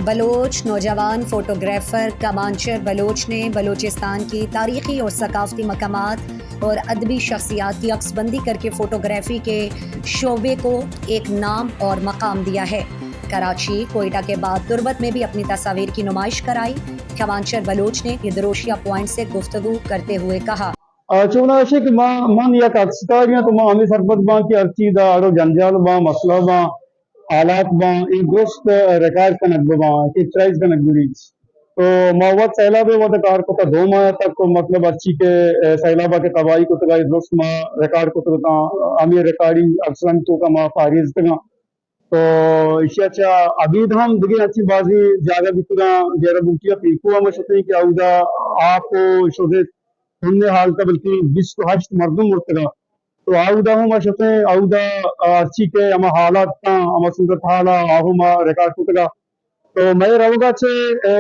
بلوچ نوجوان فوٹوگرافر کمانچر بلوچ نے بلوچستان کی تاریخی اور ثقافتی مقامات اور ادبی شخصیات کی عکس بندی کر کے فوٹوگرافی کے شعبے کو ایک نام اور مقام دیا ہے۔ کراچی، کوئٹہ کے بعد تربت میں بھی اپنی تصاویر کی نمائش کرائی۔ کمانچر بلوچ نے گدروشیا پوائنٹ سے گفتگو کرتے ہوئے کہا، چونا کہ من یک اکسکاریاں تو ہمیں سربت باں کی ارچی دا اڑو جنجال باں مسئلہ باں حالات باں ایک دوست ریکارڈ کنک باں کہ ٹرائز کنک بری تو موت سیلاب و کار کو تا 2 ماہ تک مطلب اچھی کے سیلابہ کے تباہی کو تگا دوست ماں ریکارڈ کو تگا ہمیں ریکارڈنگ اکثرن تو کا ماں فاریز تگا تو اسی اچھا ابید ہم دیکھیں اچھی بازی جاگہ بھی تگا جیرہ بوٹیا پیکو ہم شتے کہ اودا آپ کو شدے ہم نے حال کا بلکہ 28 مردم مرتگا تو آؤدا ہم اشتے آؤدا اچھی کے اما حالات تا اما صورت حالا آہما ریکارڈ کتگا تو میں روگا چھے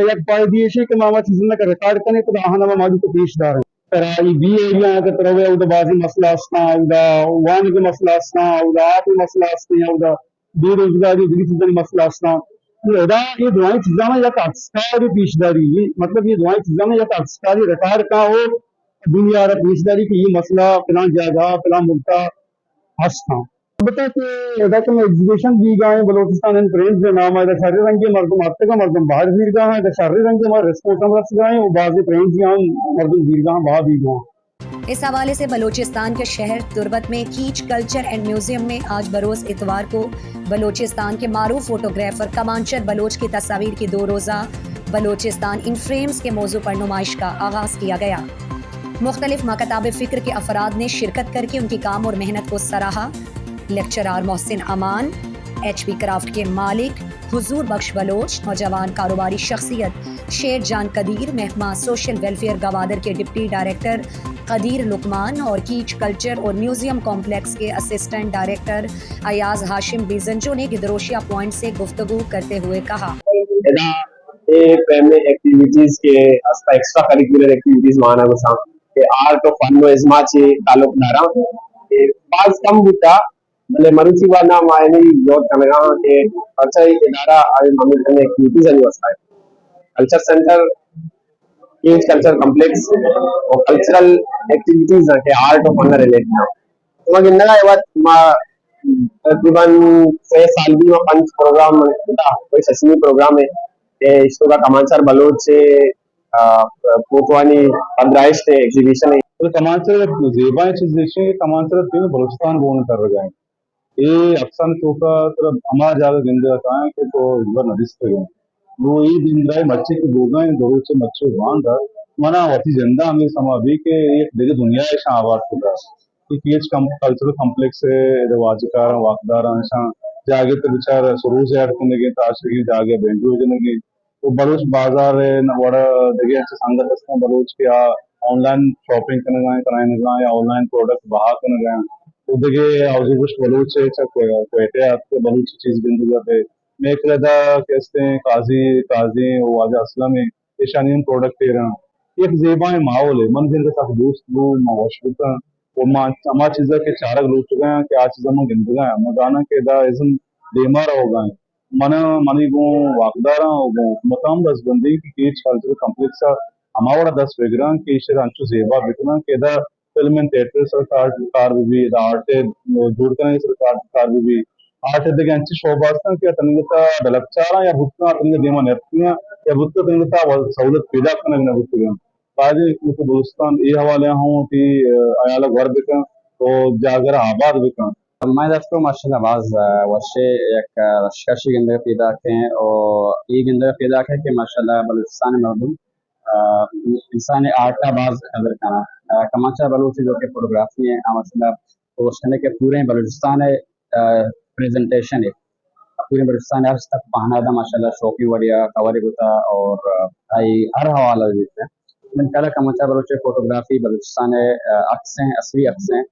یک پائے دیشے کہ ماما چیزیں کا ریکارڈ کرنے تو آہانا ما ماجو تو پیش دار ہے ترائی بی ایریا ہے کہ تروے اودا بازی مسئلہ اسنا اودا وان کے مسئلہ اسنا اودا آپ مسئلہ اسنا اودا بے روزگاری بری چیزیں مسئلہ اسنا یہ دعائیں چیزاں میں یک اکسکاری پیش داری مطلب یہ دعائیں چیزاں میں یک اکسکاری ریکارڈ کا ہو دنیا رہا پیش داری کہ یہ مسئلہ فلان جگہ فلان ملکہ ہستا بتا کہ ادھا میں ایگزیبیشن دی گئے بلوچستان اینڈ پرنٹ جو نام ہے ادھا شہری رنگی مردم ہفتے کا مردم باہر زیر گاہ ہے ادھا شہری رنگی ہمارے ریسپورٹم رس گئے اور بعضی پرنٹ جی ہم مردم زیر گاہ باہر بھی گاہ۔ اس حوالے سے بلوچستان کے شہر تربت میں کیچ کلچر اینڈ میوزیم میں آج بروز اتوار کو بلوچستان کے معروف فوٹوگرافر کمانچر بلوچ کی تصاویر کی 2 روزہ بلوچستان ان فریمز کے موضوع پر نمائش کا آغاز کیا گیا۔ مختلف مکاتب فکر کے افراد نے شرکت کر کے ان کی کام اور محنت کو سراہا۔ لیکچرار محسن امان، ایچ پی کرافٹ کے مالک حضور بخش بلوچ، نوجوان کاروباری شخصیت شیر جان قدیر، محکمہ سوشل ویلفیئر گوادر کے ڈپٹی ڈائریکٹر قدیر لقمان اور کیچ کلچر اور میوزیم کمپلیکس کے اسسٹنٹ ڈائریکٹر ایاز ہاشم بیزنجو نے گدروشیا پوائنٹ سے گفتگو کرتے ہوئے کہا، ایکٹیویٹیز کے ایکسٹرا کریکولر ایکٹیویٹیز مانا گسا کہ آرٹ و فن و ازما چے تعلق دارا بعض کم بوتا بلے مروچی وانا معنی یوت کنگا کہ اچھا ادارہ آئے معمول کرنے ایکٹیویٹیز ہیں وسائے کلچر سینٹر کیج کلچر کمپلیکس اور کلچرل ایکٹیویٹیز ہیں کہ آرٹ و فن ریلیٹ ہیں تو مگر نگا یہ بات تقریباً 6 سال بھی میں 5 پروگرام کوئی سسمی پروگرام ہے کہ اس کا کمانچر بلوچ سے پوتوانی 15 سے ایگزیبیشن ہے تو کمانچر زیبا چیز دیکھیں کہ کمانچر تین بلوچستان بون کر رہے ہیں یہ اکثر چوکا طرف ہمارا جاگہ گندے رہتا ہے کہ تو بر ندیس پہ گئے وہ یہ دن رہے مچے کی بوگاں ضرور سے مچے وان تھا منا ہوتی زندہ ہمیں سما بھی کہ ایک دیکھ دنیا ہے شاہ آباد کو رہا کہ کیچ کلچرل کمپلیکس ہے واجکار واقدار شاہ جاگے تو بچار سروز ایڈ کرنے گئے تاشر جاگے بینجو جنے گئے وہ بلوچ بازار ہے وڑا دیکھے اچھے سنگت اس میں بلوچ کے آن لائن شاپنگ کرنے گئے کرانے گئے یا آن لائن پروڈکٹ بہا کرنے گئے وہ دیکھے آوزی کچھ بلوچ ہے کوئٹے آپ کے بلوچ چیز بندو جاتے میں ایک رہا کہتے ہیں قاضی واجہ اسلم ہے یہ شانیم پروڈکٹ دے رہا ایک زیبائیں ماحول ہے من دن کے ساتھ دوست لو موش ہوتا وہ اما چیزیں کے چارک لوگ چکے ہیں کہ آج چیزیں میں گند گئے ہیں مدانا کے دا ازم بیمار ہو گئے منی گوں واقداراں ہو گوں حکومتاں دس بندی کی کیچ کلچر کمپلیکس ہمارا 10 وگراں کی شیر انچو زیبا بکنا کہ دا فلم اینڈ تھیٹر سرکار کار بھی دا آرٹ جوڑ کرنے سرکار کار بھی آرٹ دیکھیں انچی شعبہ ہستا کہ تنگتا دلکچارا یا بھتنا تنگ دیما نیتیاں یا بھتنا تنگتا سہولت پیدا کرنے نہ بھتنا باجی کو بلوچستان یہ حوالے ہوں کہ ایالا گھر بکن تو جاگر آباد بکن میں دفتر ماشاءاللہ بعض وشے ایک رشکشی گندگی پیدا ہیں اور یہ گندگی پیدا ہے کہ ماشاءاللہ بلوچستان مردم انسان آرٹ کا بعض قدر کرنا کمانچہ بلوچ جو کہ فوٹوگرافی ہے ماشاءاللہ تو اس کے پورے بلوچستان پریزنٹیشن ہے پورے بلوچستان ہر تک پہنا تھا ماشاءاللہ شوقی وڑیا کوری ہوتا اور ہر حوالہ دیتے ہیں من کلا کمانچہ بلوچ فوٹوگرافی بلوچستان عکس ہیں اصلی عکس ہیں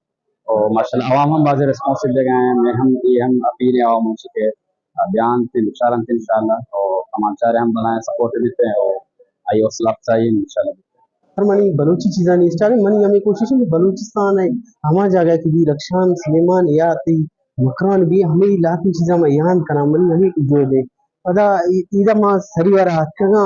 اور ماشاءاللہ عوام ہم بعض ریسپانسل دے گئے ہیں میں ہم اپیل عوام سے کے بیان تھے بشارن تھے انشاءاللہ اور کمانچہ ہم بنائیں سپورٹ دیتے ہیں اور آئی حوصلہ افزائی انشاءاللہ ہر منی بلوچی چیزاں نہیں اسٹارٹ منی ہمیں کوشش ہے کہ بلوچستان ہے ہمارا جگہ کی بھی رخشان سلیمان یاتی مکران بھی ہمیں علاقی چیزاں میں یہاں کرا منی ہمیں جو دے పద ఇద మా సరివర అక్కగా